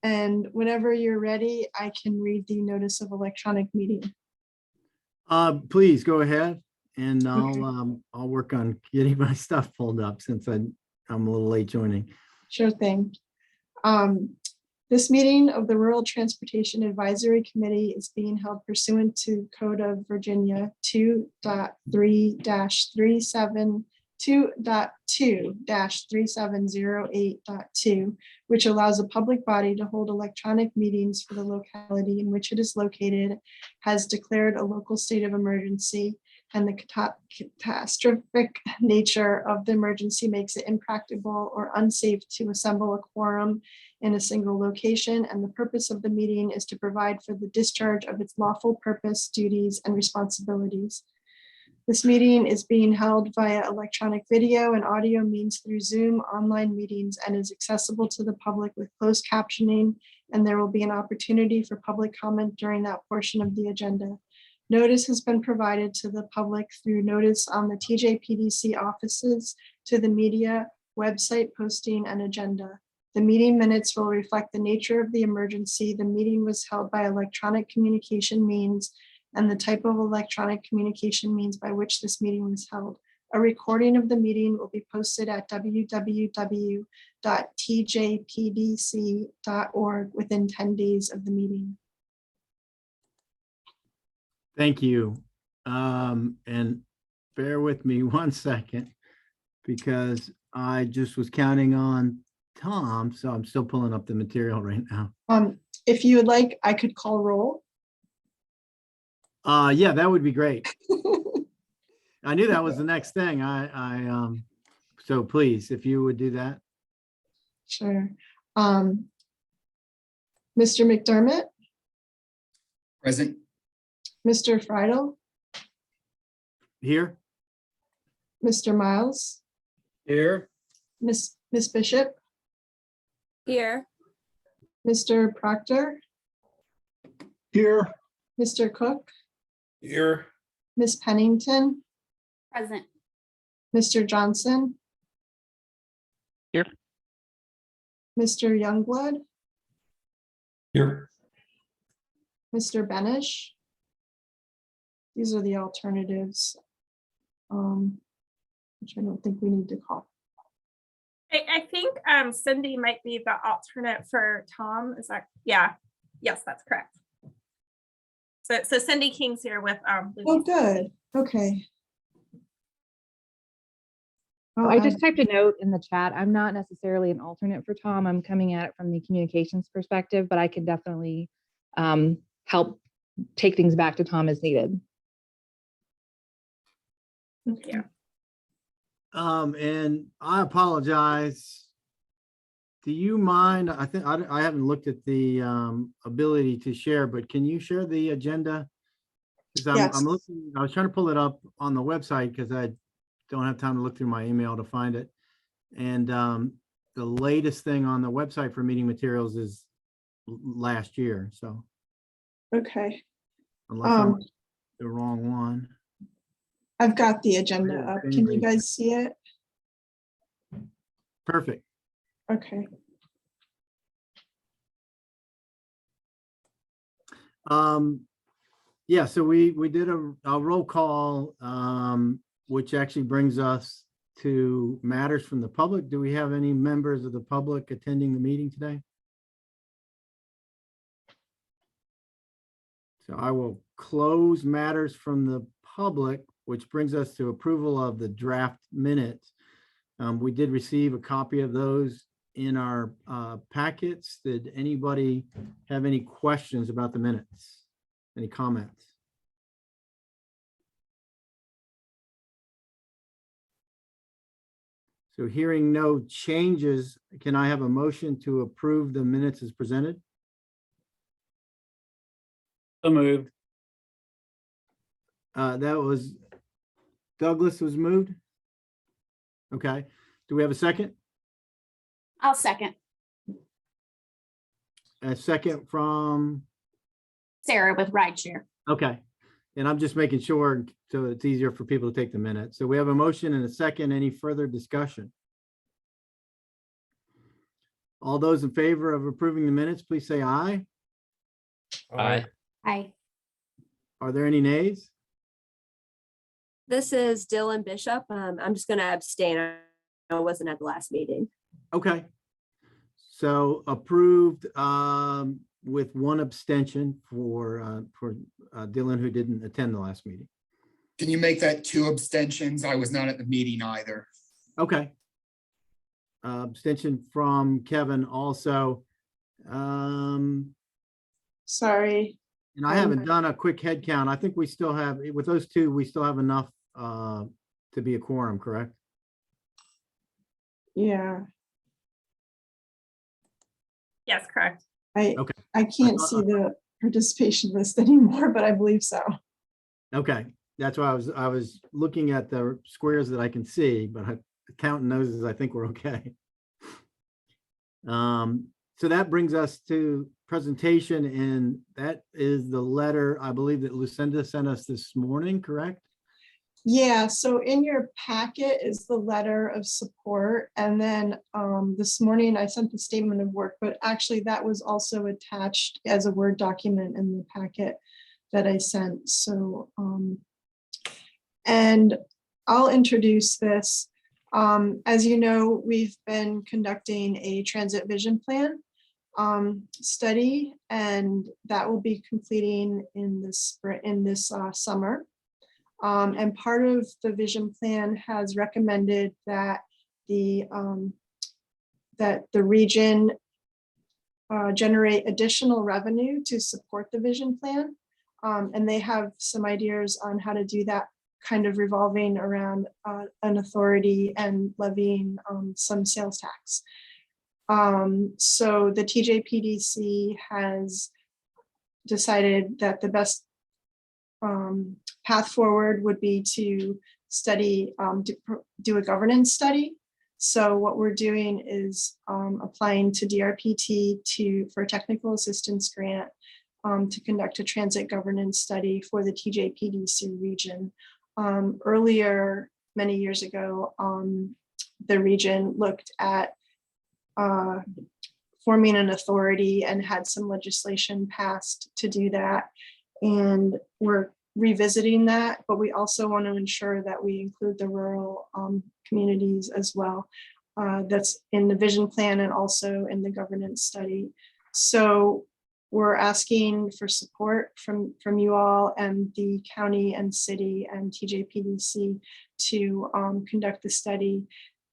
And whenever you're ready, I can read the notice of electronic meeting. Please go ahead, and Okay. I'll work on getting my stuff pulled up since I'm a little late joining. Sure thing. This meeting of the Rural Transportation Advisory Committee is being held pursuant to Code of Virginia 2.3-3708.2, which allows a public body to hold electronic meetings for the locality in which it is located, has declared a local state of emergency, and the catastrophic nature of the emergency makes it impracticable or unsafe to assemble a quorum in a single location, and the purpose of the meeting is to provide for the discharge of its lawful purpose, duties, and responsibilities. This meeting is being held via electronic video and audio means through Zoom online meetings and is accessible to the public with closed captioning, and there will be an opportunity for public comment during that portion of the agenda. Notice has been provided to the public through notice on the TJPDC offices, to the media, website posting, and agenda. The meeting minutes will reflect the nature of the emergency. The meeting was held by electronic communication means and the type of electronic communication means by which this meeting was held. A recording of the meeting will be posted at www.tjpdc.org within 10 days of the meeting. Thank you. And bear with me one second, because I just was counting on Tom, so I'm still pulling up the material right now. If you would like, I could call roll. Yeah, that would be great. I knew that was the next thing. So please, if you would do that. Sure. Mr. McDermott, Present. Mr. Friedel, Here. Mr. Miles, Here. Miss Bishop, Here. Mr. Proctor, Here. Mr. Cook, Here. Miss Pennington, Present. Mr. Johnson. Here. Mr. Youngblood, Here. Mr. Benish. These are the alternatives, which I don't think we need to call. I think Cindy might be the alternate for Tom. Is that, yeah. Yes, that's correct. So Cindy King's here with Oh, Louisa. good. Okay. I just typed a note in the chat. I'm not necessarily an alternate for Tom. I'm coming at it from the communications perspective, but I can definitely help take things back to Tom as needed. Okay. Yeah. And I apologize. Do you mind? I think I haven't looked at the ability to share, but can you share the agenda? Because Yes. I'm looking, I was trying to pull it up on the website because I don't have time to look through my email to find it. And the latest thing on the website for meeting materials is last year. So Okay. unless I'm the wrong one. I've got the agenda up. Can you guys see it? Perfect. Okay. Yeah, so we did a roll call, which actually brings us to matters from the public. Do we have any members of the public attending the meeting today? So I will close matters from the public, which brings us to approval of the draft minutes. We did receive a copy of those in our packets. Did anybody have any questions about the minutes? Any comments? So hearing no changes, can I have a motion to approve the minutes as presented? So moved. That was Douglas was moved. Okay. Do we have a second? I'll second. A second from, Sarah with RideShare. okay. And I'm just making sure so it's easier for people to take the minutes. So we have a motion and a second. Any further discussion? All those in favor of approving the minutes, please say aye. Aye. Hi, Are there any nays? This is Dylan Bishop. I'm just going to abstain. I wasn't at the last meeting. Okay. So approved with one abstention for Dylan, who didn't attend the last meeting. Can you make that 2 abstentions? I was not at the meeting either. Okay. Abstention from Kevin also. Sorry. And I haven't done a quick head count. I think we still have, with those two, we still have enough to be a quorum, correct? Yeah, Yes, correct. Okay. I can't see the participation list anymore, but I believe so. Okay, that's why I was looking at the squares that I can see, but counting noses, I think we're okay. So that brings us to presentation, and that is the letter, I believe, that Lucinda sent us this morning, correct? Yeah, so in your packet is the letter of support. And then this morning I sent the statement of work, but actually that was also attached as a Word document in the packet that I sent. So, and I'll introduce this. As you know, we've been conducting a transit vision plan study, and that will be completing in this spring, in this summer. And part of the vision plan has recommended that the region generate additional revenue to support the vision plan. And they have some ideas on how to do that, kind of revolving around an authority and levying some sales tax. So the TJPDC has decided that the best path forward would be to study, do a governance study. So what we're doing is applying to DRPT for a technical assistance grant to conduct a transit governance study for the TJPDC region. Earlier, many years ago, the region looked at forming an authority and had some legislation passed to do that. And we're revisiting that, but we also want to ensure that we include the rural communities as well. That's in the vision plan and also in the governance study. So we're asking for support from you all and the county and city and TJPDC to conduct the study.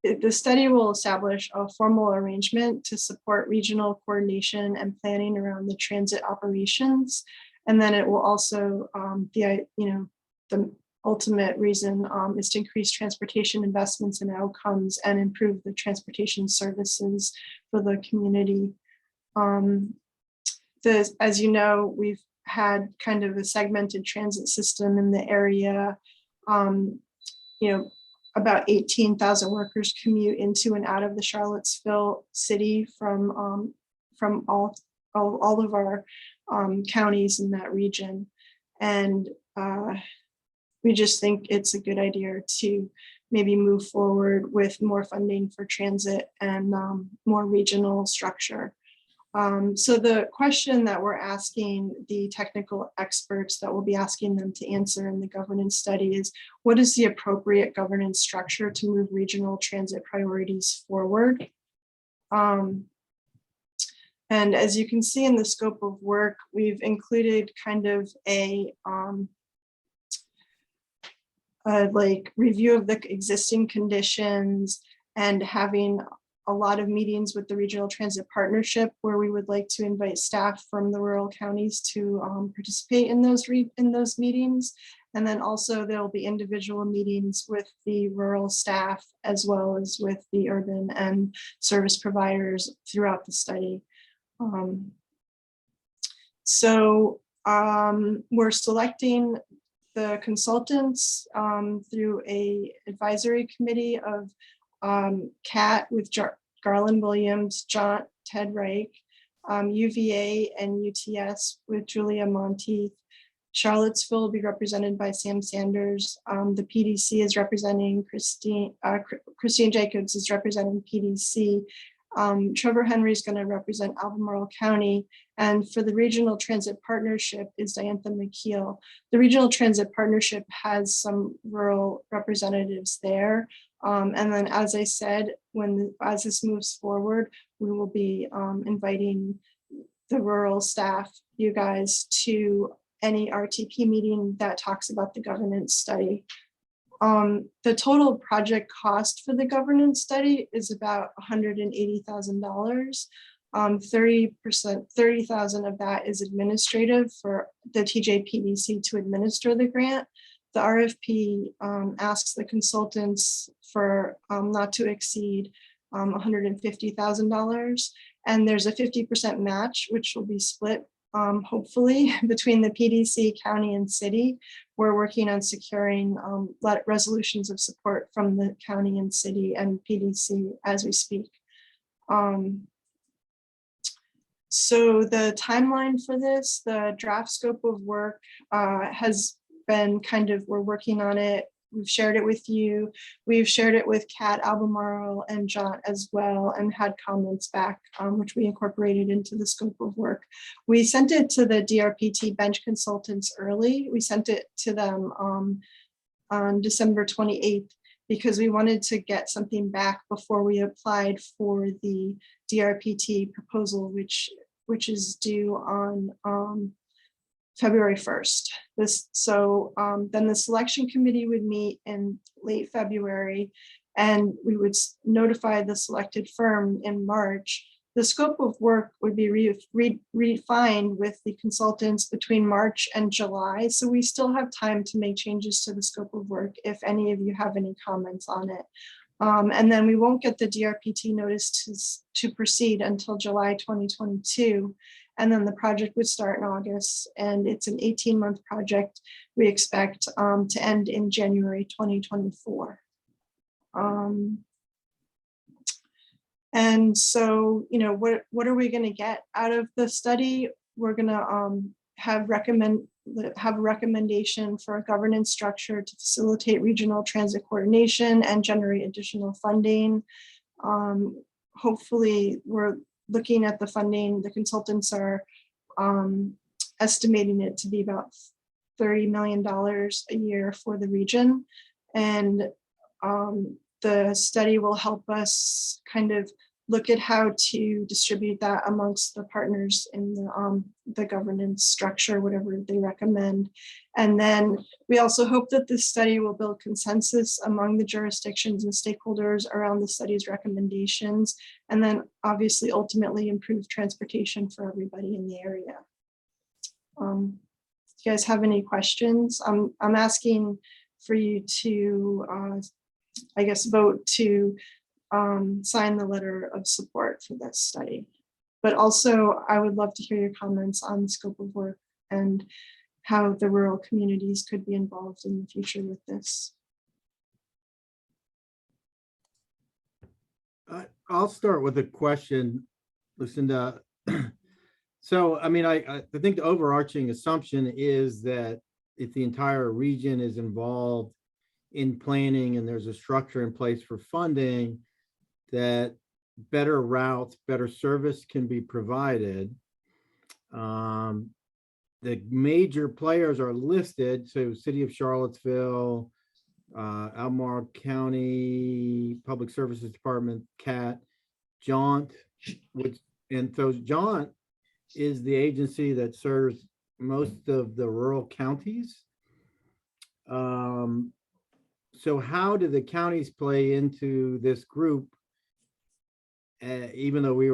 The study will establish a formal arrangement to support regional coordination and planning around the transit operations. And then it will also, the ultimate reason is to increase transportation investments and outcomes and improve the transportation services for the community. As you know, we've had kind of a segmented transit system in the area. About 18,000 workers commute into and out of the Charlottesville city from all of our counties in that region. And we just think it's a good idea to maybe move forward with more funding for transit and more regional structure. So the question that we're asking the technical experts that we'll be asking them to answer in the governance study is, what is the appropriate governance structure to move regional transit priorities forward? And as you can see in the scope of work, we've included kind of a like review of the existing conditions and having a lot of meetings with the Regional Transit Partnership, where we would like to invite staff from the rural counties to participate in those meetings. And then also there'll be individual meetings with the rural staff as well as with the urban and service providers throughout the study. We're selecting the consultants through a advisory committee of CAT with Garland Williams, JAUNT, Ted Reich, UVA and UTS with Julia Monteith. Charlottesville will be represented by Sam Sanders. The PDC is representing Christine Jacobs is representing PDC. Trevor Henry is going to represent Albemarle County, and for the Regional Transit Partnership is Diantha McKeel. The Regional Transit Partnership has some rural representatives there. And then, as I said, as this moves forward, we will be inviting the rural staff, you guys, to any RTP meeting that talks about the governance study. The total project cost for the governance study is about $180,000. 30,000 of that is administrative for the TJPDC to administer the grant. The RFP asks the consultants for not to exceed $150,000. And there's a 50% match, which will be split hopefully between the PDC, county, and city. We're working on securing resolutions of support from the county and city and PDC as we speak. So the timeline for this, the draft scope of work has been we're working on it. We've shared it with you. We've shared it with Kat, Albemarle, and JAUNT as well, and had comments back, which we incorporated into the scope of work. We sent it to the DRPT bench consultants early. We sent it to them on December 28th because we wanted to get something back before we applied for the DRPT proposal, which is due on February 1st. Then the selection committee would meet in late February, and we would notify the selected firm in March. The scope of work would be refined with the consultants between March and July. So we still have time to make changes to the scope of work if any of you have any comments on it. And then we won't get the DRPT notice to proceed until July 2022. And then the project would start in August, and it's an 18-month project we expect to end in January 2024. And so, what are we going to get out of the study? We're going to have a recommendation for a governance structure to facilitate regional transit coordination and generate additional funding. Hopefully, we're looking at the funding. The consultants are estimating it to be about $30 million a year for the region. And the study will help us kind of look at how to distribute that amongst the partners in the governance structure, whatever they recommend. And then we also hope that this study will build consensus among the jurisdictions and stakeholders around the study's recommendations, and then obviously ultimately improve transportation for everybody in the area. Do you guys have any questions? I'm asking for you to, I guess, vote to sign the letter of support for this study. But also, I would love to hear your comments on the scope of work and how the rural communities could be involved in the future with this. I'll start with a question, Lucinda. So, I mean, I think the overarching assumption is that if the entire region is involved in planning and there's a structure in place for funding, that better routes, better service can be provided. The major players are listed. So City of Charlottesville, Albemarle County Public Services Department, CAT, JAUNT, and so JAUNT is the agency that serves most of the rural counties. So how do the counties play into this group? Even though we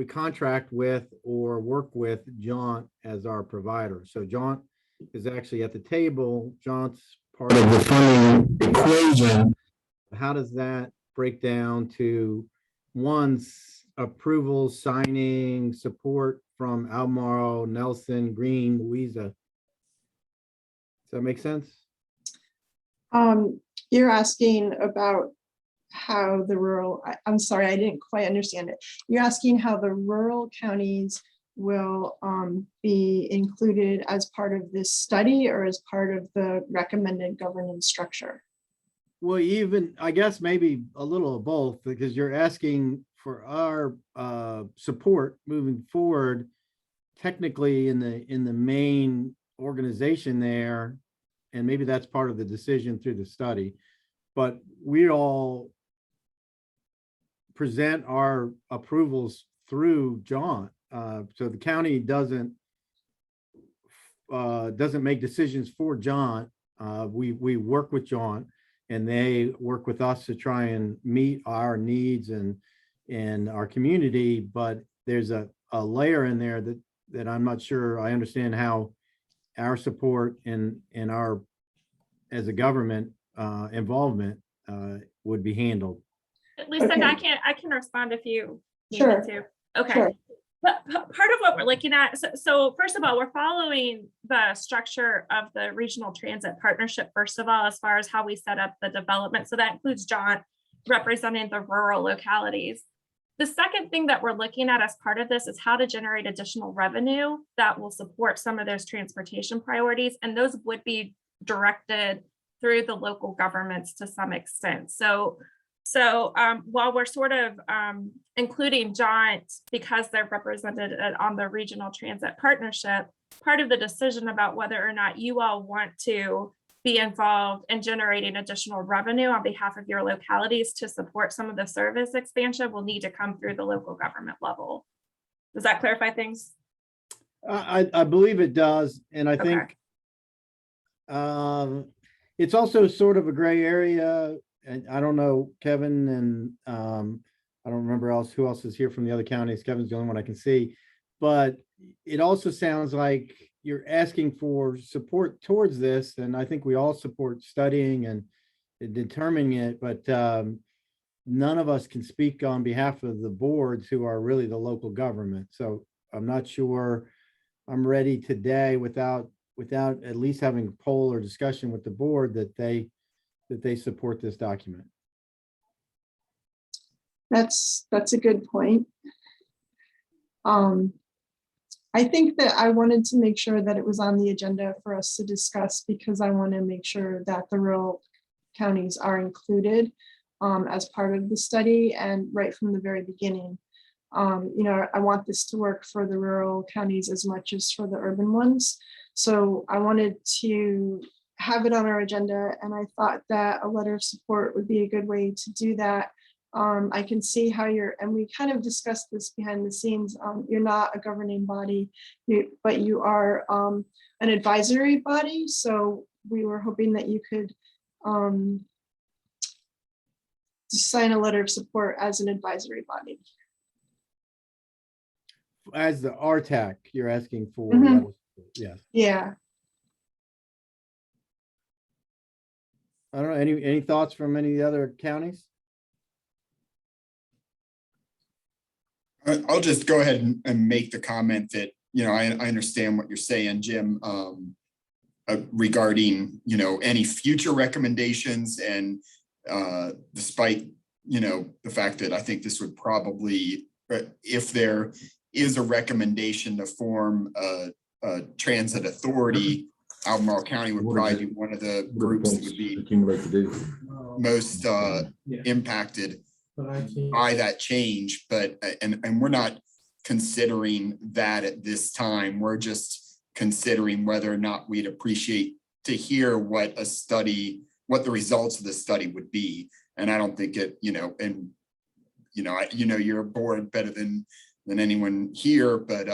contract with or work with JAUNT as our provider. So JAUNT is actually at the table. JAUNT's part of the funding equation. How does that break down to one's approval, signing, support from Albemarle, Nelson, Greene, Louisa? Does that make sense? You're asking about how the rural, I'm sorry, I didn't quite understand it. You're asking how the rural counties will be included as part of this study or as part of the recommended governance structure? Well, even, I guess maybe a little of both, because you're asking for our support moving forward, technically in the main organization there, and maybe that's part of the decision through the study, but we all present our approvals through JAUNT. So the county doesn't make decisions for JAUNT. We work with JAUNT, and they work with us to try and meet our needs and our community. But there's a layer in there that I'm not sure I understand how our support and our, as a government, involvement would be handled. Lisa, Okay. I can respond if you need Sure. me to. Okay. Sure. But part of what we're looking at, so first of all, we're following the structure of the regional transit partnership, first of all, as far as how we set up the development. So that includes JAUNT representing the rural localities. The second thing that we're looking at as part of this is how to generate additional revenue that will support some of those transportation priorities. And those would be directed through the local governments to some extent. So while we're sort of including JAUNT because they're represented on the regional transit partnership, part of the decision about whether or not you all want to be involved in generating additional revenue on behalf of your localities to support some of the service expansion will need to come through the local government level. Does that clarify things? I believe it does, and I think it's also sort of a gray area. And I don't know, Kevin, and I don't remember who else is here from the other counties. Kevin's the only one I can see, but it also sounds like you're asking for support towards this, and I think we all support studying and determining it, but none of us can speak on behalf of the boards who are really the local government. So I'm not sure I'm ready today without at least having a poll or discussion with the board that they support this document. That's a good point. I think that I wanted to make sure that it was on the agenda for us to discuss because I want to make sure that the rural counties are included as part of the study and right from the very beginning. I want this to work for the rural counties as much as for the urban ones. So I wanted to have it on our agenda, and I thought that a letter of support would be a good way to do that. I can see how and we kind of discussed this behind the scenes. You're not a governing body, but you are an advisory body. So we were hoping that you could sign a letter of support as an advisory body. As the RTAC, you're asking for, yes. Yeah. I don't know, any thoughts from any of the other counties? I'll just go ahead and make the comment that, I understand what you're saying, Jim, regarding, any future recommendations. And despite, the fact that I think this would probably, if there is a recommendation to form a transit authority, Albemarle County would probably be one of the groups that would be most impacted by that change. But and we're not considering that at this time. We're just considering whether or not we'd appreciate to hear what the results of the study would be. And I don't think it, your board better than anyone here, but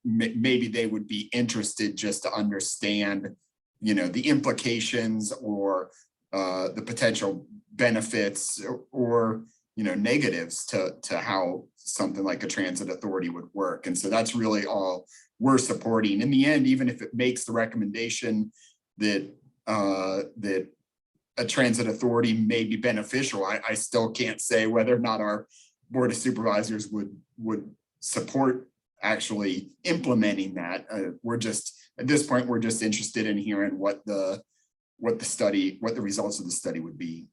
maybe they would be interested just to understand, the implications or the potential benefits or negatives to how something like a transit authority would work. And so that's really all we're supporting. In the end, even if it makes the recommendation that that a transit authority may be beneficial, I still can't say whether or not our Board of Supervisors would support actually implementing that. We're just, at this point, we're just interested in hearing what the results of the study would be.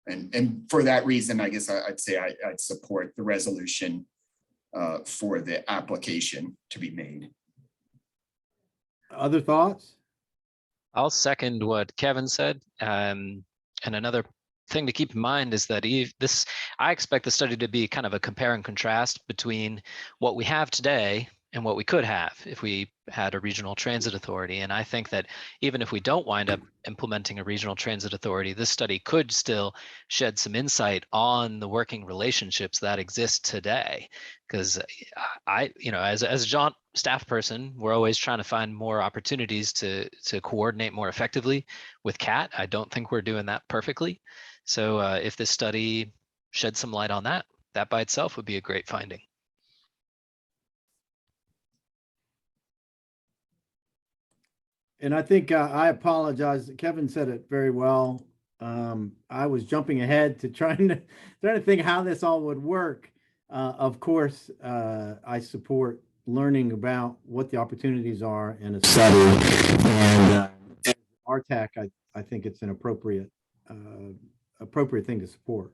And for that reason, I guess I'd say I'd support the resolution for the application to be made. Other thoughts? I'll second what Kevin said. And another thing to keep in mind is that I expect the study to be kind of a compare and contrast between what we have today and what we could have if we had a regional transit authority. And I think that even if we don't wind up implementing a regional transit authority, this study could still shed some insight on the working relationships that exist today. Because as a JAUNT staff person, we're always trying to find more opportunities to coordinate more effectively with CAT. I don't think we're doing that perfectly. So if this study sheds some light on that, that by itself would be a great finding. And I think I apologize. Kevin said it very well. I was jumping ahead to trying to think how this all would work. Of course, I support learning about what the opportunities are in a study, and RTAC, I think it's an appropriate thing to support.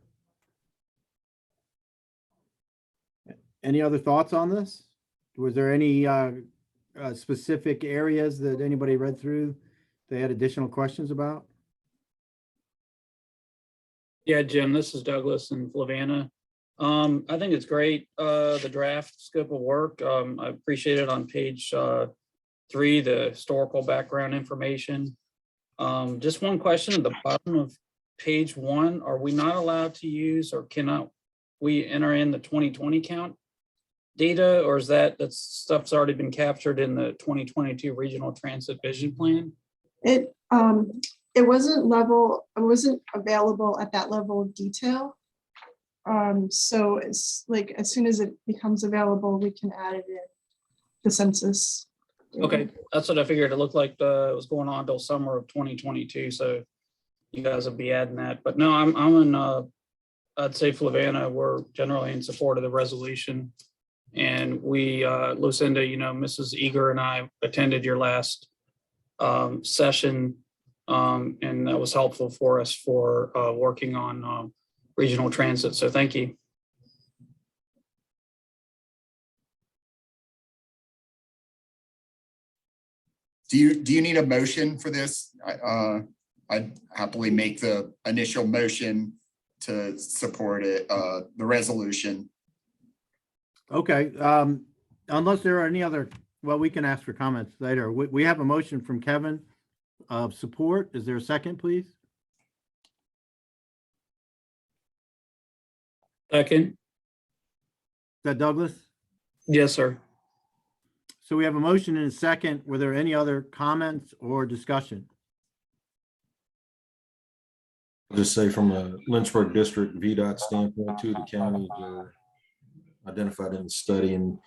Any other thoughts on this? Was there any specific areas that anybody read through they had additional questions about? Yeah, Jim, this is Douglas in Fluvanna. I think it's great, the draft scope of work. I appreciate it on page 3, the historical background information. Just one question at the bottom of page 1, are we not allowed to use, or cannot we enter in the 2020 count data, or is that stuff's already been captured in the 2022 regional transit vision plan? It wasn't available at that level of detail. So it's like, as soon as it becomes available, we can add it in the census. Okay, that's what I figured. It looked like it was going on till summer of 2022. So you guys will be adding that. But no, I'm in, I'd say Fluvanna, we're generally in support of the resolution. And we, Lucinda, Mrs. Eager and I attended your last session, and that was helpful for us for working on regional transit. So thank you. Do you need a motion for this? I'd happily make the initial motion to support it, the resolution. Okay, unless there are any other, well, we can ask for comments later. We have a motion from Kevin of support. Is there a second, please? Second. Is that Douglas? Yes, sir. So we have a motion and a second. Were there any other comments or discussion? I'll just say from a Lynchburg District VDOT standpoint, 2 of the counties are identified in the study. And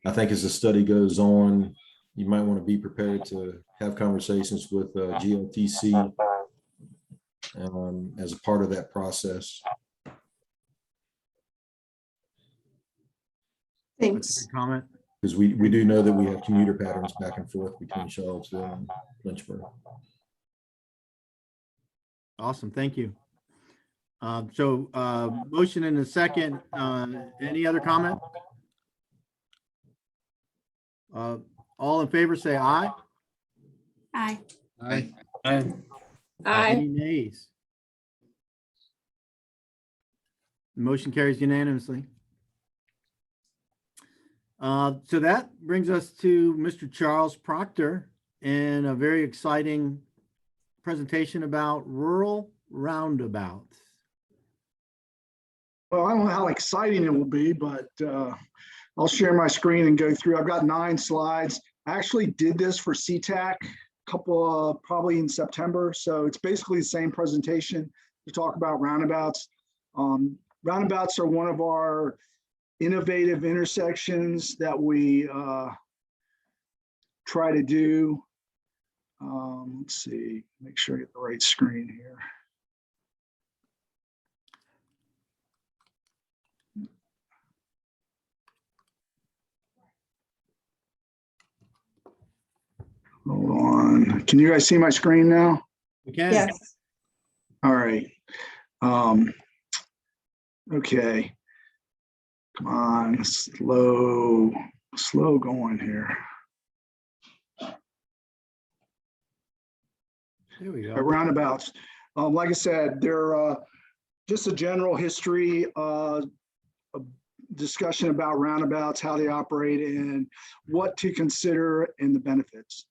I think as the study goes on, you might want to be prepared to have conversations with GLTC as a part of that process. Thanks. Comment? Because we do know that we have commuter patterns back and forth between Charlottesville and Lynchburg. Awesome, thank you. Motion in a second. Any other comment? All in favor, say aye. Aye. Aye. Aye. Any nays? Motion carries unanimously. So that brings us to Mr. Charles Proctor and a very exciting presentation about rural roundabouts. Well, I don't know how exciting it will be, but I'll share my screen and go through. I've got 9 slides. I actually did this for CTAC probably in September. So it's basically the same presentation to talk about roundabouts. Roundabouts are one of our innovative intersections that we try to do. Let's see, make sure I get the right screen here. Hold on. Can you guys see my screen now? We can. Yes. All right. Okay. Come on, slow going here. There we go. Roundabouts. Like I said, they're just a general history, a discussion about roundabouts, how they operate, and what to consider and the benefits.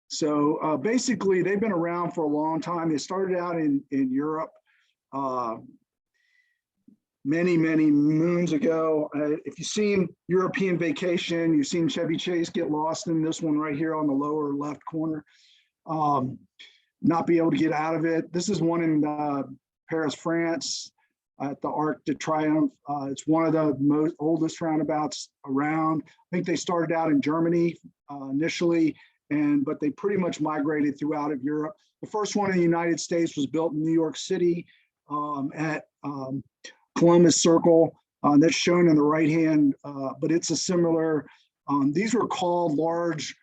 So basically, they've been around for a long time. They started out in Europe many moons ago. If you've seen European Vacation, you've seen Chevy Chase get lost in this one right here on the lower left corner. Not be able to get out of it. This is one in Paris, France, at the Arc de Triomphe. It's one of the most oldest roundabouts around. I think they started out in Germany initially, but they pretty much migrated throughout of Europe. The first one in the United States was built in New York City at Columbus Circle. That's shown in the right hand, but it's a similar, these were called large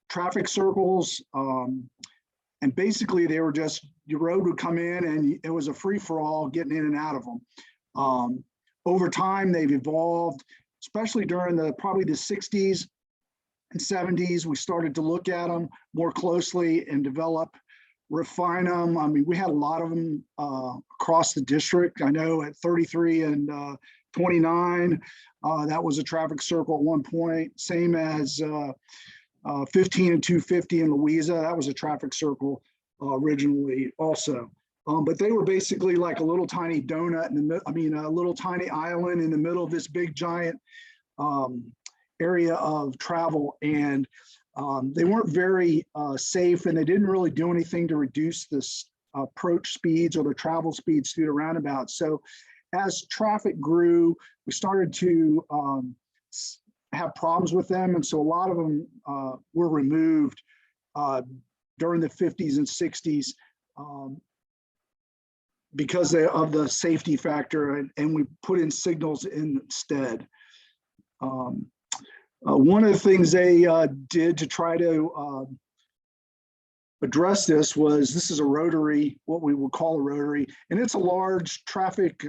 traffic circles. And basically they were just, your road would come in and it was a free for all getting in and out of them. Over time, they've evolved, especially during probably the 60s and 70s. We started to look at them more closely and develop, refine them. I mean, we had a lot of them across the district. I know at 33 and 29, that was a traffic circle at one point, same as 15 and 250 in Louisa, that was a traffic circle originally also. But they were basically like a little tiny donut, a little tiny island in the middle of this big giant area of travel. And they weren't very safe, and they didn't really do anything to reduce this approach speeds or the travel speeds through the roundabout. So as traffic grew, we started to have problems with them. And so a lot of them were removed during the 50s and 60s because of the safety factor, and we put in signals instead. One of the things they did to try to address this is a rotary, what we would call a rotary, and it's a large traffic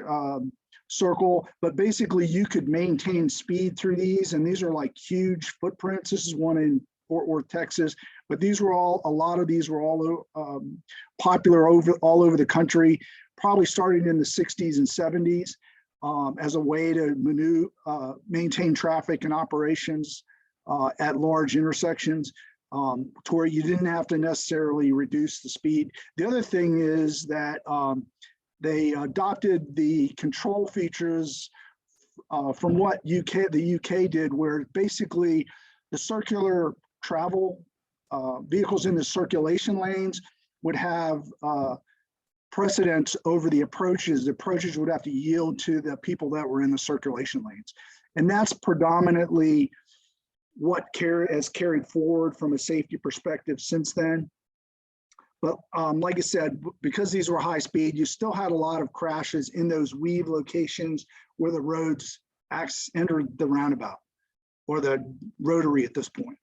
circle, but basically you could maintain speed through these, and these are like huge footprints. This is one in Fort Worth, Texas, but these were a lot of these were all popular all over the country, probably starting in the 60s and 70s as a way to maintain traffic and operations at large intersections to where you didn't have to necessarily reduce the speed. The other thing is that they adopted the control features from what the UK did, where basically the circular travel vehicles in the circulation lanes would have precedence over the approaches. The approaches would have to yield to the people that were in the circulation lanes. And that's predominantly what has carried forward from a safety perspective since then. But like I said, because these were high speed, you still had a lot of crashes in those weave locations where the roads entered the roundabout or the rotary at this point.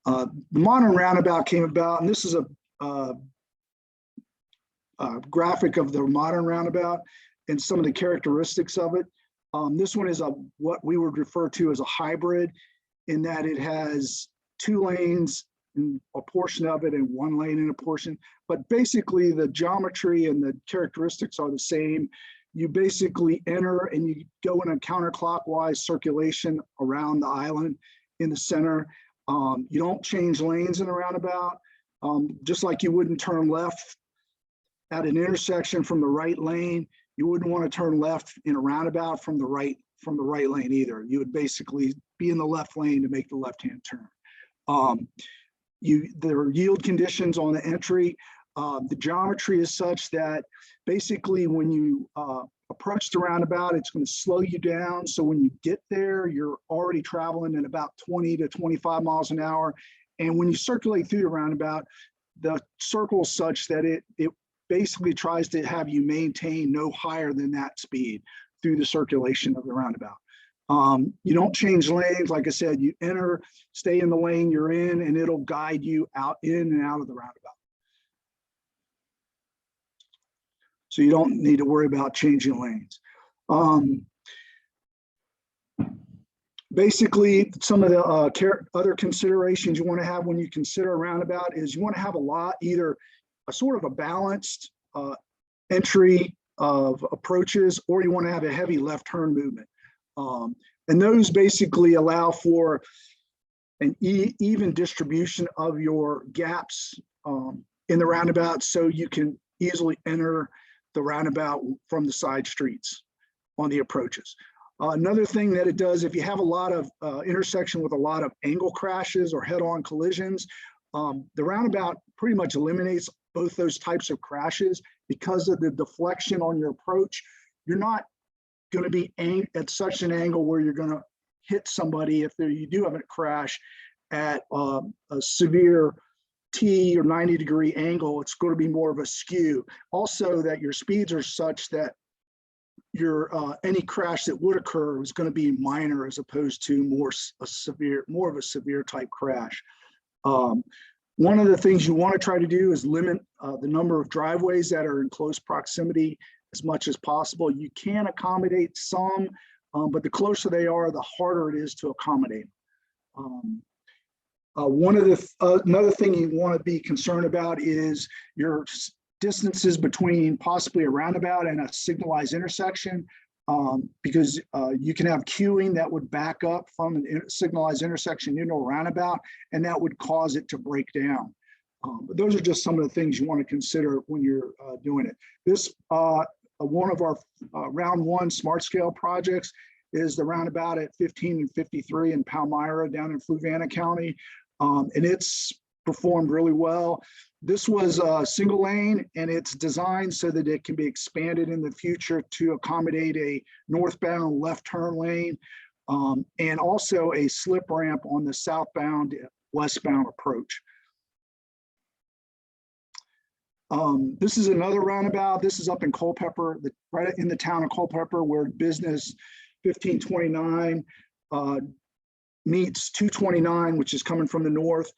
The modern roundabout came about, and this is a graphic of the modern roundabout and some of the characteristics of it. This one is what we would refer to as a hybrid, in that it has 2 lanes in a portion of it and 1 lane in a portion, but basically the geometry and the characteristics are the same. You basically enter and you go in a counterclockwise circulation around the island in the center. You don't change lanes in a roundabout, just like you wouldn't turn left at an intersection from the right lane. You wouldn't want to turn left in a roundabout from the right lane either. You would basically be in the left lane to make the left-hand turn. There are yield conditions on the entry. The geometry is such that basically when you approach the roundabout, it's going to slow you down. So when you get there, you're already traveling at about 20 to 25 miles an hour. And when you circulate through the roundabout, the circle is such that it basically tries to have you maintain no higher than that speed through the circulation of the roundabout. You don't change lanes. Like I said, you enter, stay in the lane you're in, and it'll guide you in and out of the roundabout. So you don't need to worry about changing lanes. Basically, some of the other considerations you want to have when you consider a roundabout is you want to have either a sort of a balanced entry of approaches, or you want to have a heavy left turn movement. And those basically allow for an even distribution of your gaps in the roundabout, so you can easily enter the roundabout from the side streets on the approaches. Another thing that it does, if you have a lot of intersection with a lot of angle crashes or head-on collisions, the roundabout pretty much eliminates both those types of crashes because of the deflection on your approach. You're not going to be at such an angle where you're going to hit somebody if you do have a crash at a severe T or 90-degree angle. It's going to be more of a skew. Also, that your speeds are such that your any crash that would occur is going to be minor as opposed to more of a severe type crash. One of the things you want to try to do is limit the number of driveways that are in close proximity as much as possible. You can accommodate some, but the closer they are, the harder it is to accommodate. Another thing you want to be concerned about is your distances between possibly a roundabout and a signalized intersection, because you can have queuing that would back up from a signalized intersection into a roundabout, and that would cause it to break down. But those are just some of the things you want to consider when you're doing it. This one of our round one smart scale projects is the roundabout at 15 and 53 in Palmyra down in Fluvanna County, and it's performed really well. This was a single lane, and it's designed so that it can be expanded in the future to accommodate a northbound left turn lane, and also a slip ramp on the southbound westbound approach. This is another roundabout. This is up in Culpeper, right in the town of Culpeper, where business 1529 meets 229, which is coming from the north.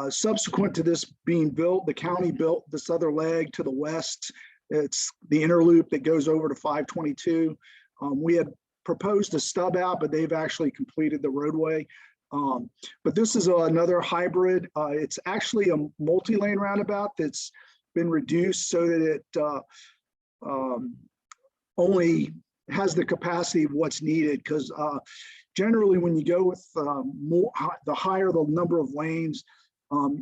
Subsequent to this being built, the county built this other leg to the west. It's the inner loop that goes over to 522. We had proposed a stub out, but they've actually completed the roadway. But this is another hybrid. It's actually a multi-lane roundabout that's been reduced so that it only has the capacity of what's needed, because generally when you go with the higher the number of lanes,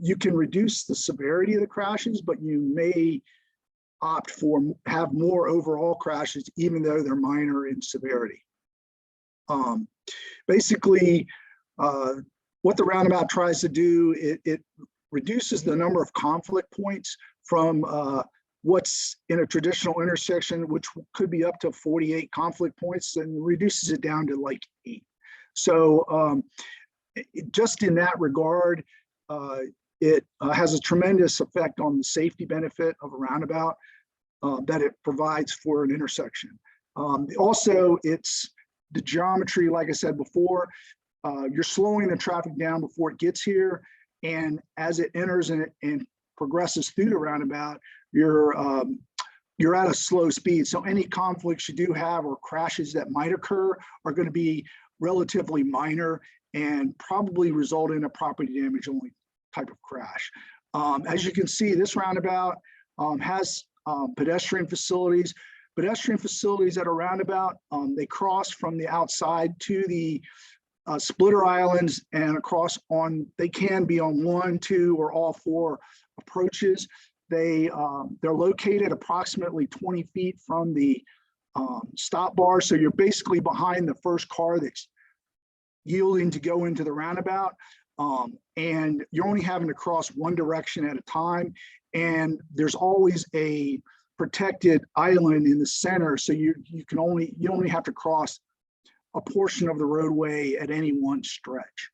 you can reduce the severity of the crashes, but you may opt for have more overall crashes, even though they're minor in severity. Basically, what the roundabout tries to do, it reduces the number of conflict points from what's in a traditional intersection, which could be up to 48 conflict points, and reduces it down to like 8. So just in that regard, it has a tremendous effect on the safety benefit of a roundabout that it provides for an intersection. Also, it's the geometry, like I said before, you're slowing the traffic down before it gets here, and as it enters and progresses through the roundabout, you're at a slow speed. So any conflicts you do have or crashes that might occur are going to be relatively minor and probably result in a property damage only type of crash. As you can see, this roundabout has pedestrian facilities. Pedestrian facilities at a roundabout, they cross from the outside to the splitter islands and across on, they can be on 1, 2, or all 4 approaches. They're located approximately 20 feet from the stop bar. So you're basically behind the first car that's yielding to go into the roundabout. And you're only having to cross one direction at a time. And there's always a protected island in the center. So you only have to cross a portion of the roadway at any one stretch.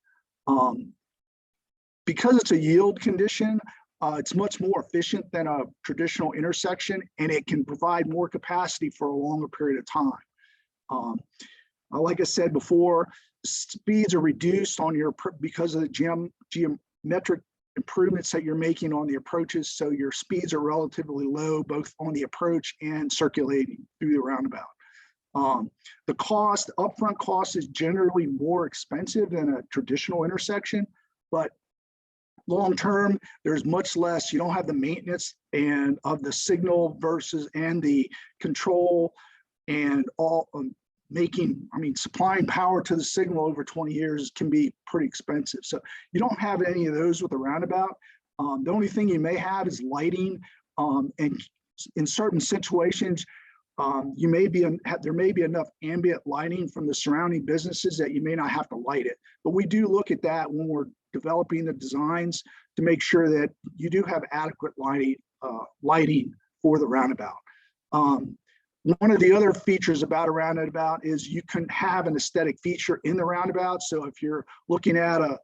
Because it's a yield condition, it's much more efficient than a traditional intersection, and it can provide more capacity for a longer period of time. Like I said before, speeds are reduced on your because of the geometric improvements that you're making on the approaches. So your speeds are relatively low, both on the approach and circulating through the roundabout. The upfront cost is generally more expensive than a traditional intersection, but long-term, there's much less. You don't have the maintenance and of the signal and the control and all supplying power to the signal over 20 years can be pretty expensive. So you don't have any of those with a roundabout. The only thing you may have is lighting, and in certain situations, there may be enough ambient lighting from the surrounding businesses that you may not have to light it. But we do look at that when we're developing the designs to make sure that you do have adequate lighting for the roundabout. One of the other features about a roundabout is you can have an aesthetic feature in the roundabout. So if you're looking at a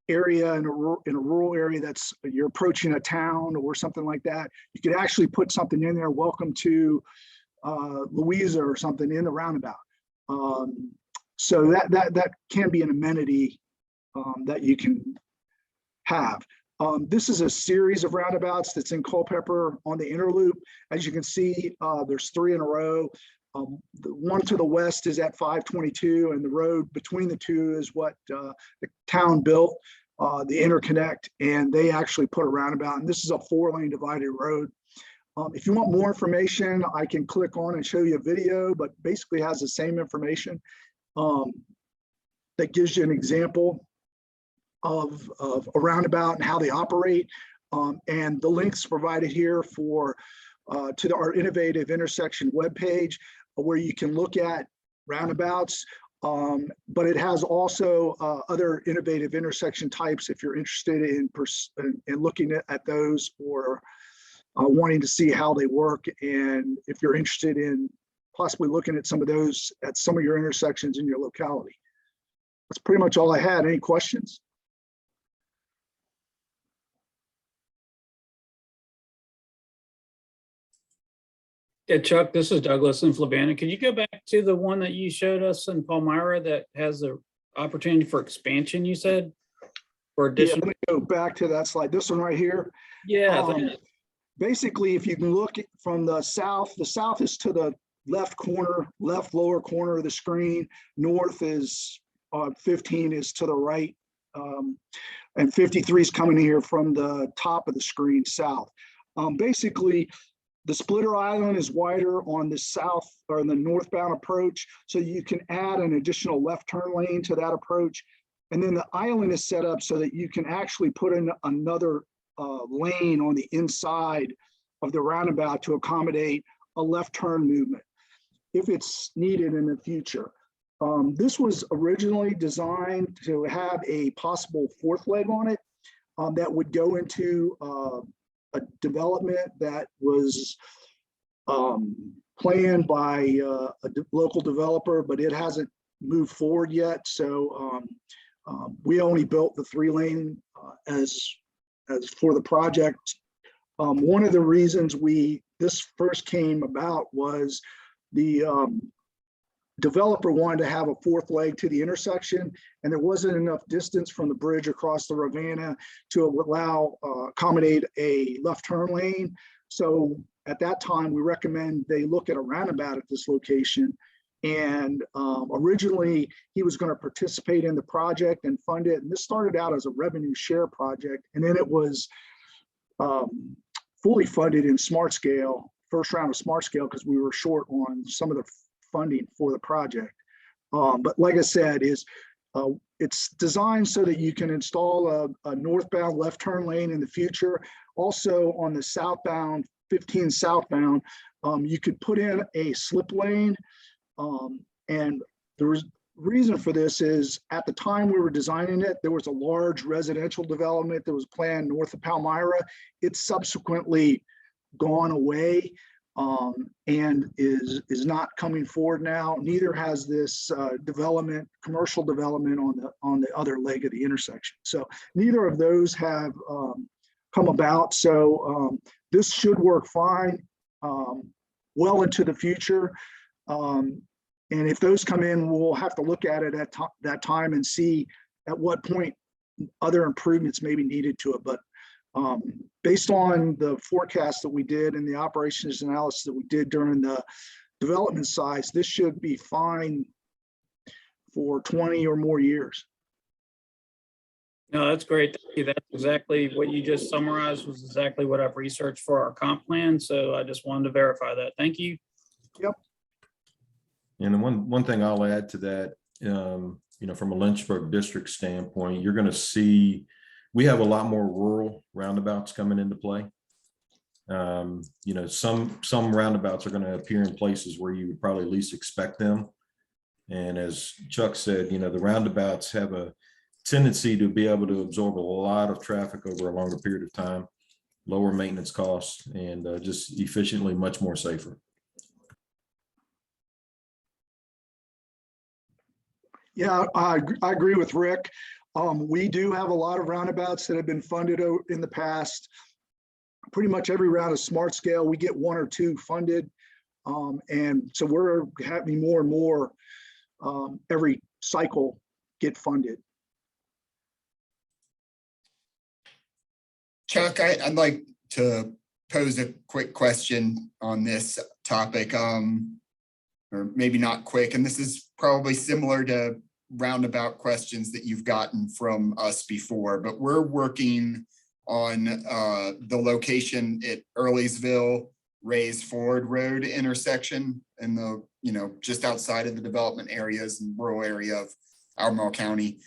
area in a rural area you're approaching a town or something like that, you could actually put something in there, welcome to Louisa or something in the roundabout. So that can be an amenity that you can have. This is a series of roundabouts that's in Culpeper on the inner loop. As you can see, there's 3 in a row. The one to the west is at 522, and the road between the two is what the town built, the interconnect, and they actually put a roundabout. And this is a 4-lane divided road. If you want more information, I can click on and show you a video, but basically has the same information that gives you an example of a roundabout and how they operate. And the links provided here to our innovative intersection webpage, where you can look at roundabouts, but it has also other innovative intersection types if you're interested in looking at those, or wanting to see how they work, and if you're interested in possibly looking at some of those at some of your intersections in your locality. That's pretty much all I had. Any questions? Yeah, Chuck, this is Douglas in Fluvanna. Can you go back to the one that you showed us in Palmyra that has the opportunity for expansion, you said? For additional. Yeah, let me go back to that slide. This one right here. Yeah. Basically, if you can look from the south is to the left lower corner of the screen. North is 15 is to the right. And 53 is coming here from the top of the screen south. Basically, the splitter island is wider on the south or the northbound approach, so you can add an additional left turn lane to that approach. And then the island is set up so that you can actually put in another lane on the inside of the roundabout to accommodate a left turn movement if it's needed in the future. This was originally designed to have a possible 4th leg on it that would go into a development that was planned by a local developer, but it hasn't moved forward yet. So we only built the 3-lane as for the project. One of the reasons this first came about was the developer wanted to have a 4th leg to the intersection, and there wasn't enough distance from the bridge across the Fluvanna to accommodate a left turn lane. So at that time, we recommend they look at a roundabout at this location. And originally, he was going to participate in the project and fund it. And this started out as a revenue share project, and then it was fully funded in Smart Scale, first round of Smart Scale, because we were short on some of the funding for the project. But like I said, it's designed so that you can install a northbound left turn lane in the future. Also on the southbound, 15 southbound, you could put in a slip lane. And the reason for this is at the time we were designing it, there was a large residential development that was planned north of Palmyra. It's subsequently gone away. And is not coming forward now. Neither has this commercial development on the other leg of the intersection. So neither of those have come about. So this should work fine well into the future. And if those come in, we'll have to look at it at that time and see at what point other improvements may be needed to it. But based on the forecast that we did and the operations analysis that we did during the development size, this should be fine for 20 or more years. No, that's great. Thank you. That's exactly what you just summarized was exactly what I've researched for our comp plan. So I just wanted to verify that. Thank you. And then one thing I'll add to that, you know, from a Lynchburg district standpoint, you're going to see, we have a lot more rural roundabouts coming into play. You know, some roundabouts are going to appear in places where you would probably least expect them. And as Chuck said, you know, the roundabouts have a tendency to be able to absorb a lot of traffic over a longer period of time, lower maintenance costs, and just efficiently much more safer. Yeah, I agree with Rick. We do have a lot of roundabouts that have been funded in the past. Pretty much every round of smart scale, we get 1 or 2 funded. And so we're having more and more every cycle get funded. Chuck, I'd like to pose a quick question on this topic, or maybe not quick, and this is probably similar to roundabout questions that you've gotten from us before, but we're working on the location at Earlysville, Rays Ford Road intersection in the, you know, just outside of the development areas and rural area of Albemarle County.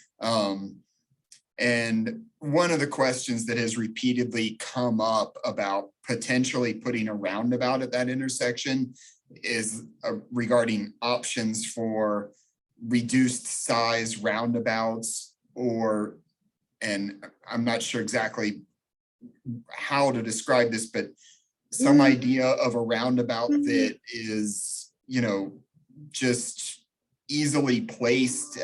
And one of the questions that has repeatedly come up about potentially putting a roundabout at that intersection is regarding options for reduced size roundabouts, and I'm not sure exactly how to describe this, but some idea of a roundabout that is, you know, just easily placed.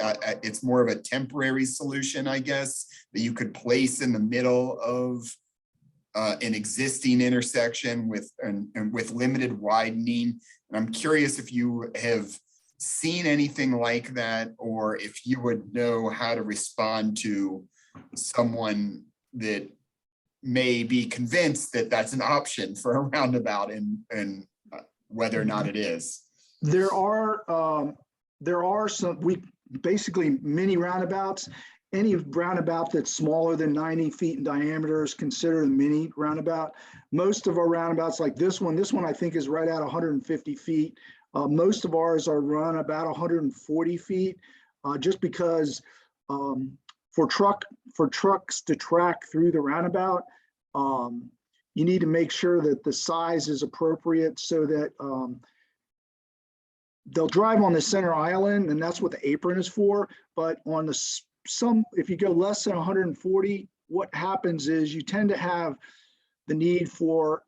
It's more of a temporary solution, I guess, that you could place in the middle of an existing intersection with limited widening. And I'm curious if you have seen anything like that, or if you would know how to respond to someone that may be convinced that that's an option for a roundabout, and whether or not it is. There are some, basically mini roundabouts. Any roundabout that's smaller than 90 feet in diameter is considered a mini roundabout. Most of our roundabouts, like this one I think is right at 150 feet. Most of ours are run about 140 feet, just because for trucks to track through the roundabout, you need to make sure that the size is appropriate so that they'll drive on the center island, and that's what the apron is for. But on the if you go less than 140, what happens is you tend to have the need for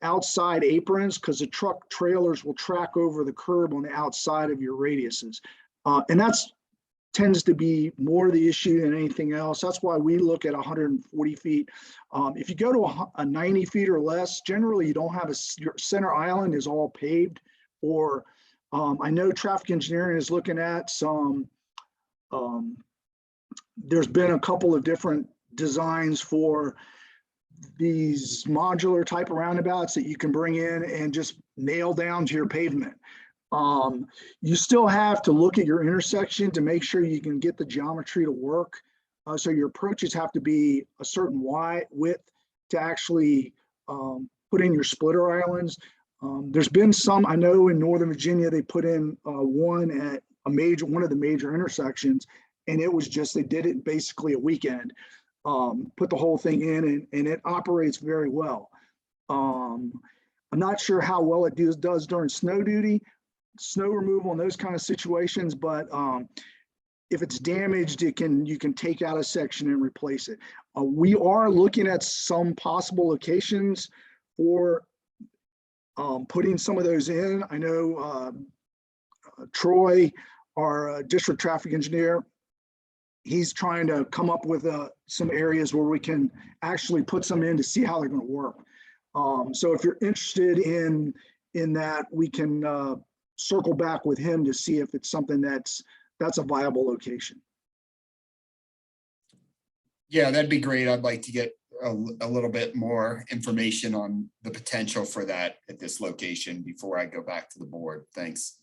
outside aprons, because the truck trailers will track over the curb on the outside of your radiuses. And that's tends to be more the issue than anything else. That's why we look at 140 feet. If you go to a 90 feet or less, generally you don't have your center island is all paved, or I know traffic engineering is looking at some, there's been a couple of different designs for these modular type of roundabouts that you can bring in and just nail down to your pavement. You still have to look at your intersection to make sure you can get the geometry to work. So your approaches have to be a certain width to actually put in your splitter islands. There's been some, I know in Northern Virginia, they put in one at one of the major intersections, and it was just, they did it basically a weekend, put the whole thing in, and it operates very well. I'm not sure how well it does during snow duty, snow removal and those kind of situations, but if it's damaged, you can take out a section and replace it. We are looking at some possible locations for putting some of those in. I know Troy, our district traffic engineer, he's trying to come up with some areas where we can actually put some in to see how they're going to work. So if you're interested in that, we can circle back with him to see if it's something that's a viable location. Yeah, that'd be great. I'd like to get a little bit more information on the potential for that at this location before I go back to the board. Thanks.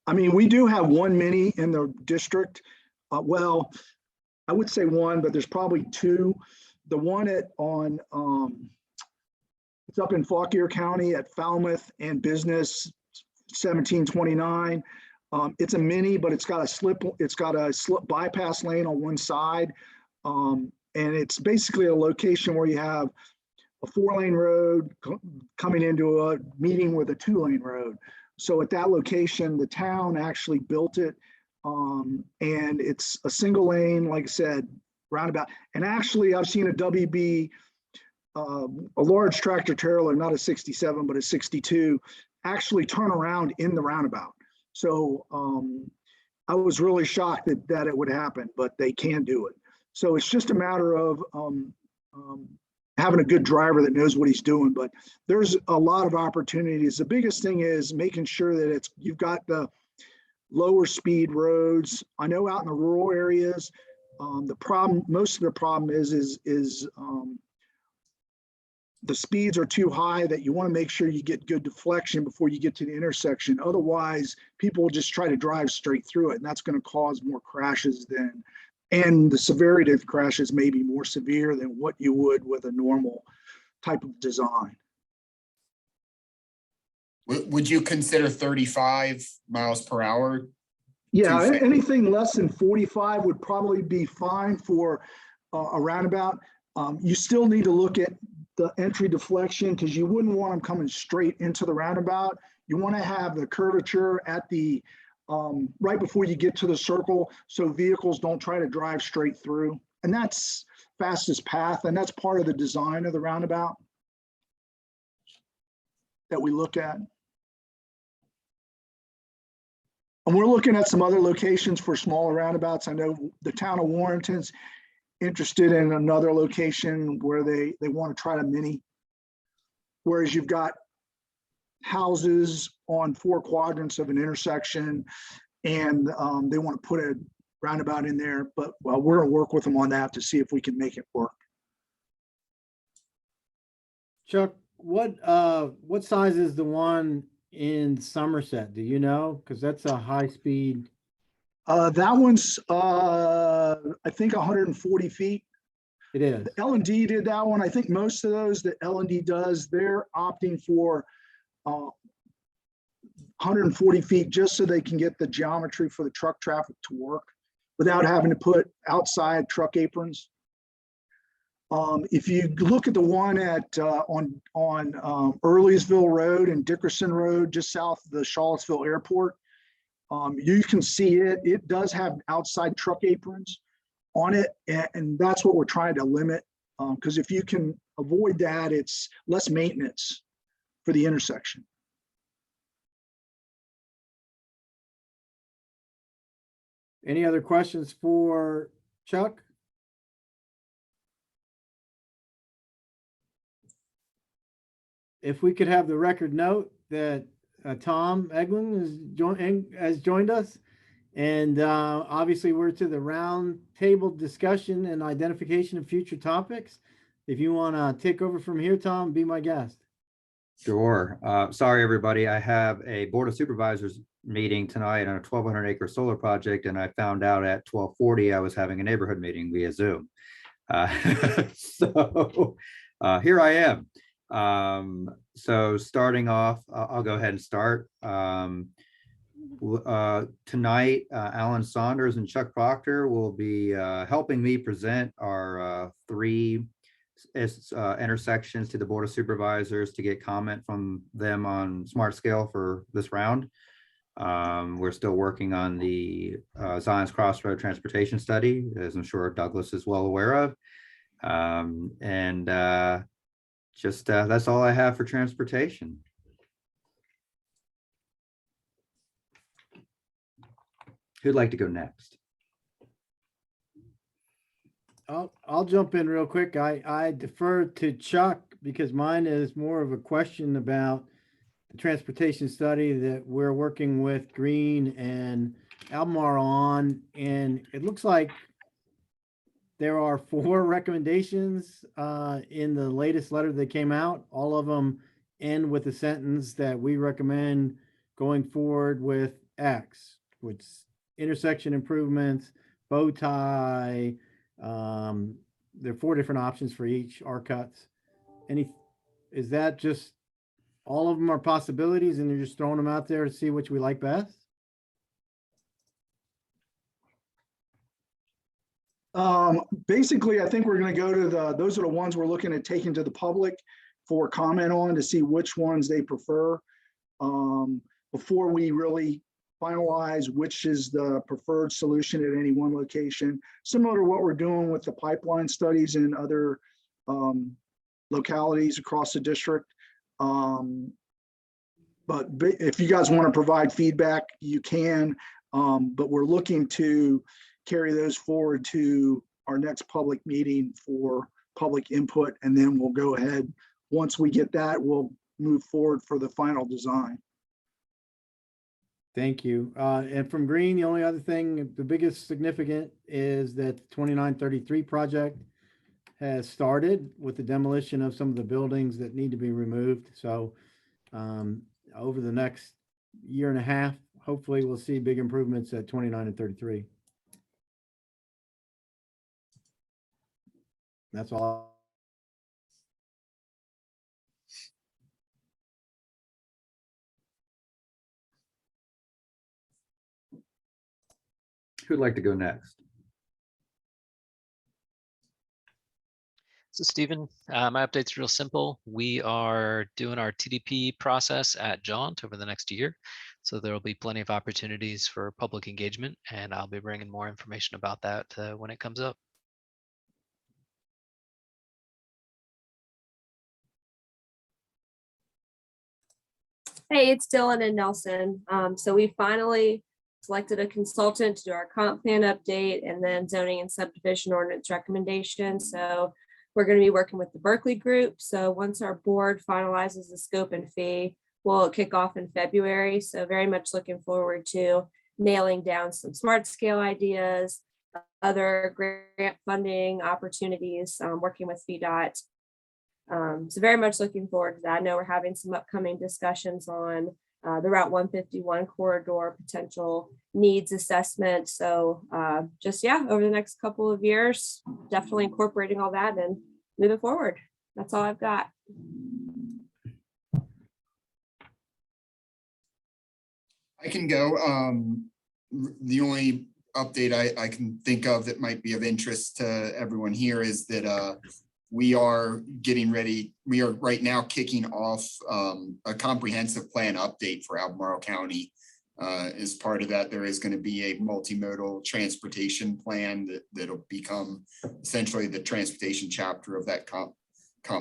I mean, we do have one mini in the district. Well, I would say one, but there's probably two. The one it's up in Fauquier County at Falmouth and Business 1729. It's a mini, but it's got a slip bypass lane on one side. And it's basically a location where you have a 4-lane road coming into a meeting with a 2-lane road. So at that location, the town actually built it. And it's a single lane, like I said, roundabout. And actually I've seen a WB, a large tractor trailer, not a 67, but a 62, actually turn around in the roundabout. So I was really shocked that it would happen, but they can do it. So it's just a matter of having a good driver that knows what he's doing, but there's a lot of opportunities. The biggest thing is making sure that you've got the lower speed roads. I know out in the rural areas, most of the problem is the speeds are too high, that you want to make sure you get good deflection before you get to the intersection. Otherwise, people will just try to drive straight through it, and that's going to cause more crashes and the severity of crashes may be more severe than what you would with a normal type of design. Would you consider 35 miles per hour? Yeah, anything less than 45 would probably be fine for a roundabout. You still need to look at the entry deflection, because you wouldn't want them coming straight into the roundabout. You want to have the curvature at the right before you get to the circle, so vehicles don't try to drive straight through. And that's fastest path, and that's part of the design of the roundabout that we look at. And we're looking at some other locations for smaller roundabouts. I know the town of Warrenton's interested in another location where they want to try to mini, whereas you've got houses on 4 quadrants of an intersection, and they want to put a roundabout in there. But well, we're going to work with them on that to see if we can make it work. Chuck, what size is the one in Somerset? Do you know? Because that's a high speed. That one's, I think 140 feet. It is. L&D did that one. I think most of those that L&D does, they're opting for 140 feet just so they can get the geometry for the truck traffic to work without having to put outside truck aprons. If you look at the one at on Earlysville Road and Dickerson Road, just south of the Charlottesville Airport, you can see it. It does have outside truck aprons on it, and that's what we're trying to limit, because if you can avoid that, it's less maintenance for the intersection. Any other questions for Chuck? If we could have the record note that Tom Eglin has joined us, and obviously we're to the round table discussion and identification of future topics. If you want to take over from here, Tom, be my guest. Sure. Sorry, everybody. I have a Board of Supervisors meeting tonight on a 1,200 acre solar project, and I found out at 12:40 I was having a neighborhood meeting via Zoom. So here I am. So starting off, I'll go ahead and start. Tonight, Alan Saunders and Chuck Proctor will be helping me present our 3 intersections to the Board of Supervisors to get comment from them on smart scale for this round. We're still working on the Zion's Crossroad Transportation Study, as I'm sure Douglas is well aware of. Just that's all I have for transportation. Who'd like to go next? I'll jump in real quick. I defer to Chuck because mine is more of a question about the transportation study that we're working with Greene and Albemarle on, and it looks like there are 4 recommendations in the latest letter that came out. All of them end with a sentence that we recommend going forward with X, which intersection improvements, bow tie. There are 4 different options for each R cuts. Is that just all of them are possibilities and you're just throwing them out there to see which we like best? Basically, I think we're going to go to those are the ones we're looking at taking to the public for comment on to see which ones they prefer before we really finalize which is the preferred solution at any one location, similar to what we're doing with the pipeline studies in other localities across the district. But if you guys want to provide feedback, you can, but we're looking to carry those forward to our next public meeting for public input. And then we'll go ahead. Once we get that, we'll move forward for the final design. Thank you. And from Greene, the only other thing, the biggest significant is that the 2933 project has started with the demolition of some of the buildings that need to be removed. So over the next year and a half, hopefully we'll see big improvements at 29 and 33. That's all. Who'd like to go next? So Stephen, my update's real simple. We are doing our TDP process at JAUNT over the next year. So there will be plenty of opportunities for public engagement, and I'll be bringing more information about that when it comes up. Hey, it's Dylan and Nelson. So we finally selected a consultant to do our comp plan update and then zoning and subdivision ordinance recommendations. So we're going to be working with the Berkeley group. So once our board finalizes the scope and fee, we'll kick off in February. So very much looking forward to nailing down some smart scale ideas, other grant funding opportunities, working with VDOT. So very much looking forward to that. I know we're having some upcoming discussions on the Route 151 corridor potential needs assessment. So just, yeah, over the next couple of years, definitely incorporating all that and moving forward. That's all I've got. I can go. The only update I can think of that might be of interest to everyone here is that we are getting ready. We are right now kicking off a comprehensive plan update for Albemarle County. As part of that, there is going to be a multimodal transportation plan that'll become essentially the transportation chapter of that comp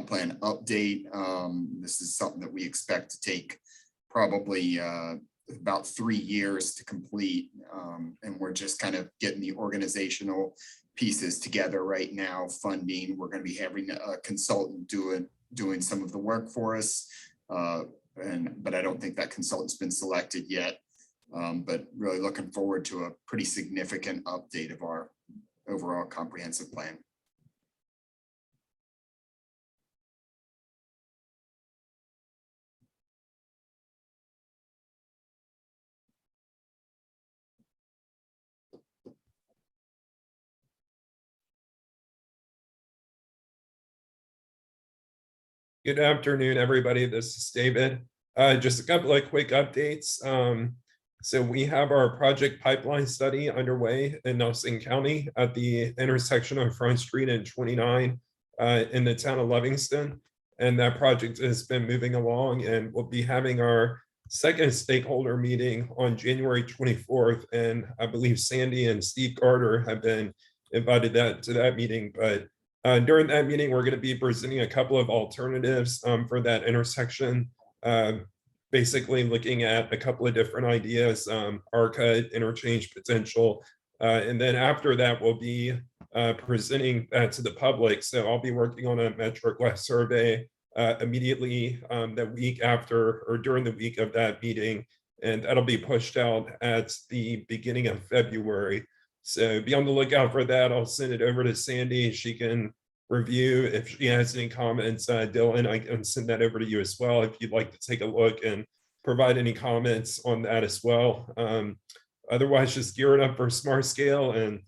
plan update. This is something that we expect to take probably about 3 years to complete. And we're just kind of getting the organizational pieces together right now, funding. We're going to be having a consultant doing some of the work for us. But I don't think that consultant's been selected yet. But really looking forward to a pretty significant update of our overall comprehensive plan. Good afternoon, everybody. This is David. Just a couple of quick updates. So we have our project pipeline study underway in Nelson County at the intersection of Front Street and 29 in the town of Livingston. And that project has been moving along, and we'll be having our second stakeholder meeting on January 24th. And I believe Sandy and Steve Carter have been invited to that meeting. But during that meeting, we're going to be presenting a couple of alternatives for that intersection. Basically looking at a couple of different ideas, R-cut, interchange potential. And then after that, we'll be presenting that to the public. So I'll be working on a Metric West survey immediately the week after or during the week of that meeting. And that'll be pushed out at the beginning of February. So be on the lookout for that. I'll send it over to Sandy. She can review. If she has any comments, Dylan, I can send that over to you as well if you'd like to take a look and provide any comments on that as well. Otherwise, just gear it up for Smart Scale, and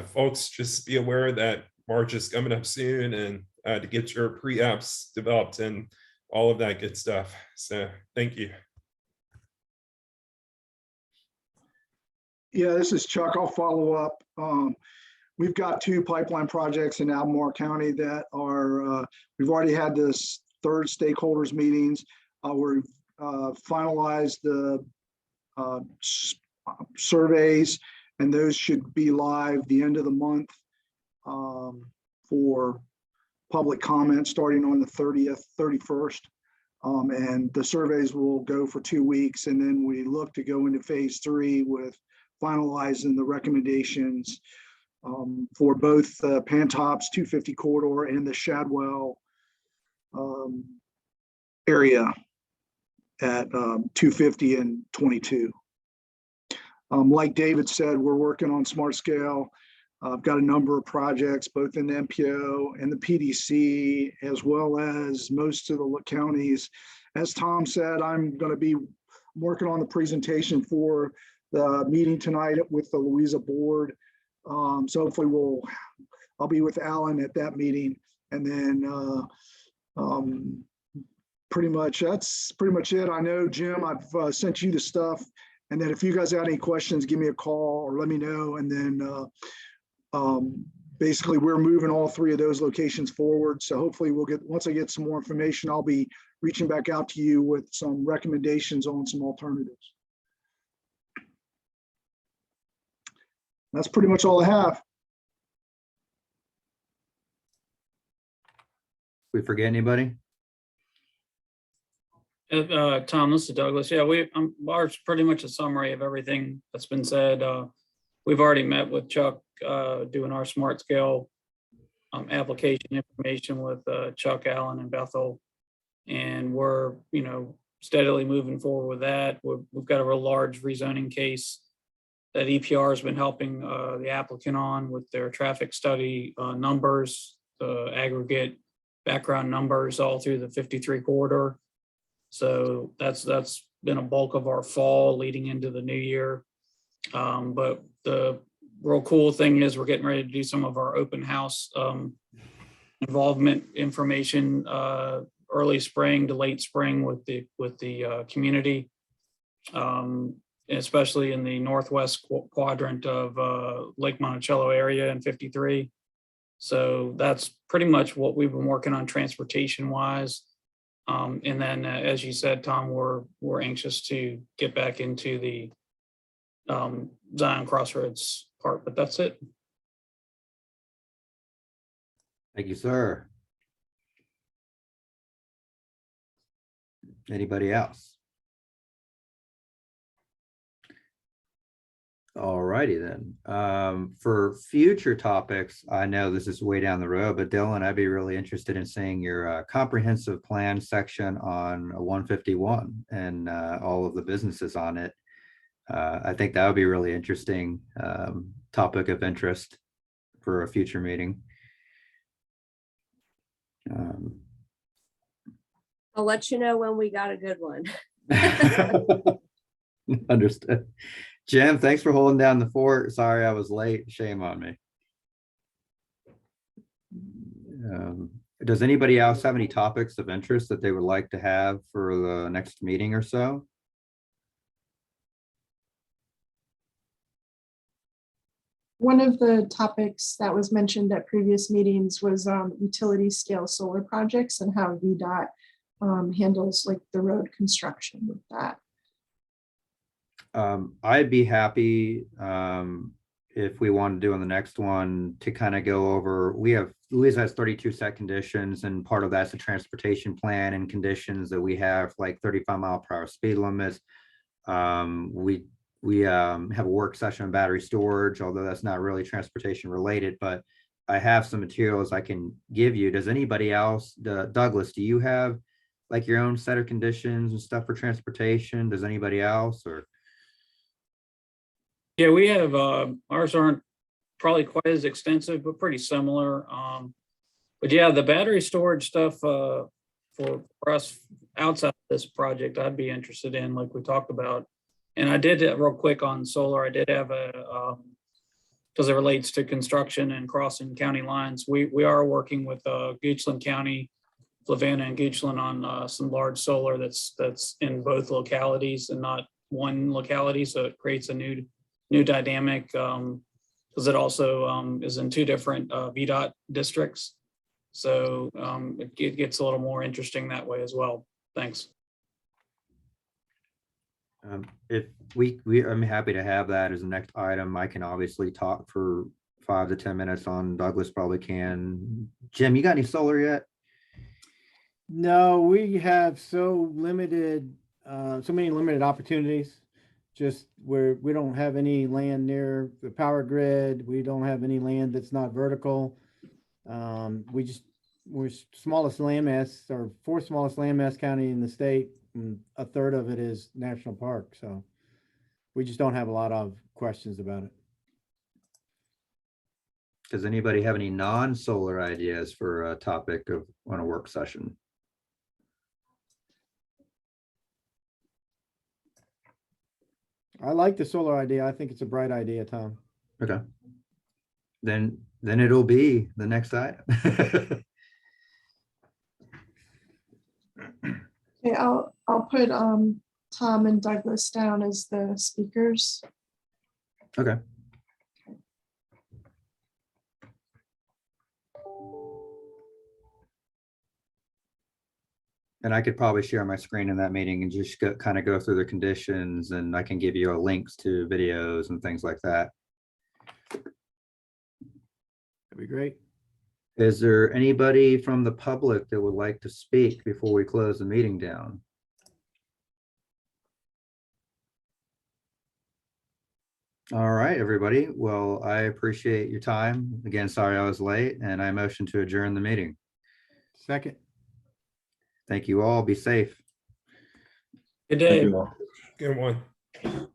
folks, just be aware that March is coming up soon, and to get your pre-apps developed and all of that good stuff. So thank you. Yeah, this is Chuck. I'll follow up. We've got 2 pipeline projects in Albemarle County that are, we've already had this 3rd stakeholders meetings. We're finalized the surveys, and those should be live the end of the month for public comment starting on the 30th, 31st. And the surveys will go for 2 weeks, and then we look to go into phase 3 with finalizing the recommendations for both Pantops 250 corridor and the Shadwell area at 250 and 22. Like David said, we're working on Smart Scale. I've got a number of projects, both in the MPO and the PDC, as well as most of the counties. As Tom said, I'm going to be working on the presentation for the meeting tonight with the Louisa board. So hopefully I'll be with Alan at that meeting, and then that's pretty much it. I know, Jim, I've sent you the stuff, and then if you guys have any questions, give me a call or let me know. And then basically we're moving all 3 of those locations forward. So hopefully once I get some more information, I'll be reaching back out to you with some recommendations on some alternatives. That's pretty much all I have. We forget anybody? Tom, this is Douglas. Yeah, ours pretty much a summary of everything that's been said. We've already met with Chuck doing our Smart Scale application information with Chuck, Allen, and Bethel, and we're steadily moving forward with that. We've got a real large rezoning case that EPR has been helping the applicant on with their traffic study numbers, the aggregate background numbers all through the 53 corridor. So that's been a bulk of our fall leading into the new year. But the real cool thing is we're getting ready to do some of our open house involvement information early spring to late spring with the community. Especially in the northwest quadrant of Lake Monticello area in 53. So that's pretty much what we've been working on transportation wise. And then as you said, Tom, we're anxious to get back into the Zion Crossroads part, but that's it. Thank you, sir. Anybody else? All righty then. For future topics, I know this is way down the road, but Dylan, I'd be really interested in seeing your comprehensive plan section on 151 and all of the businesses on it. I think that would be really interesting topic of interest for a future meeting. I'll let you know when we got a good one. Understood. Jim, thanks for holding down the fort. Sorry I was late. Shame on me. Does anybody else have any topics of interest that they would like to have for the next meeting or so? One of the topics that was mentioned at previous meetings was utility scale solar projects and how VDOT handles like the road construction with that. I'd be happy if we want to do on the next one to kind of go over, Louisa has 32 set conditions, and part of that's the transportation plan and conditions that we have, like 35-mile-per-hour speed limits. We have a work session on battery storage, although that's not really transportation related, but I have some materials I can give you. Does anybody else, Douglas, do you have like your own set of conditions and stuff for transportation? Does anybody else, or? Yeah, we have, ours aren't probably quite as extensive, but pretty similar. But yeah, the battery storage stuff, for us outside this project, I'd be interested in, like we talked about. And I did, real quick on solar, I did have because it relates to construction and crossing county lines. We are working with Goochland County, Fluvanna and Goochland on some large solar that's in both localities and not one locality. So it creates a new dynamic because it also is in 2 different VDOT districts. So it gets a little more interesting that way as well. Thanks. If I'm happy to have that as the next item. I can obviously talk for 5 to 10 minutes on Douglas probably can. Jim, you got any solar yet? No, we have so many limited opportunities. Just where we don't have any land near the power grid. We don't have any land that's not vertical. We're smallest landmass, or 4th smallest landmass county in the state. And 1/3 of it is national park. So we just don't have a lot of questions about it. Does anybody have any non-solar ideas for a topic on a work session? I like the solar idea. I think it's a bright idea, Tom. Okay. Then it'll be the next item. Okay, I'll put Tom and Douglas down as the speakers. Okay. And I could probably share my screen in that meeting and just kind of go through the conditions, and I can give you links to videos and things like that. That'd be great. Is there anybody from the public that would like to speak before we close the meeting down? All right, everybody. Well, I appreciate your time. Again, sorry I was late, and I motion to adjourn the meeting. Second. Thank you all. Be safe. Good Thank day. you all. Good one.